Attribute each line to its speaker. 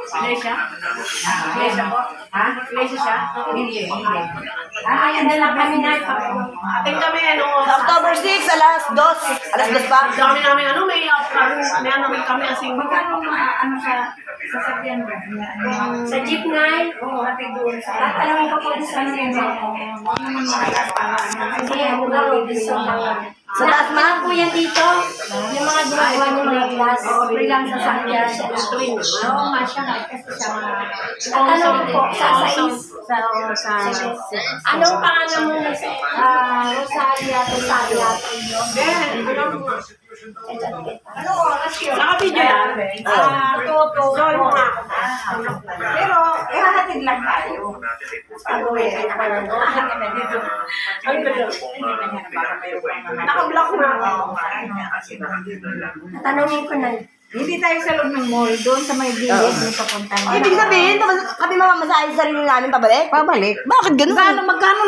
Speaker 1: Iglesia? Iglesia po? Ha? Iglesia siya? Hindi. Ay, dala kami na. Ating kami,
Speaker 2: October 6, alas 2. Alas 2 pa?
Speaker 1: dami namin, may ano rin kami asing.
Speaker 3: Magkano sa sasakyan ba?
Speaker 1: Sa jeepney?
Speaker 3: Oo, hati doon sa...
Speaker 1: Alam mo pa po sa
Speaker 3: Huwag naman makalas para
Speaker 1: Hindi, ako gawin sa mga...
Speaker 2: Sa taas ma?
Speaker 1: po yan dito. Yung mga gumagawa ng mga glass.
Speaker 3: free lang sa sakyan.
Speaker 1: Oo, masya. Kasi sa mga...
Speaker 3: Ano po? Sa
Speaker 1: Anong pangalan mo na sa...
Speaker 3: Rosalia.
Speaker 1: Ano oras yun? Naka-video yan.
Speaker 3: Pero, ihahatid lang tayo.
Speaker 1: Naka-block na ako.
Speaker 3: Tanungin ko na. Hindi tayo sa loob ng mall, doon sa may gilid, doon papunta.
Speaker 2: Ibig sabihin, kami mamamasahin sa sarili namin pabalik?
Speaker 3: Pabalik.
Speaker 2: Bakit ganun?
Speaker 3: Magkano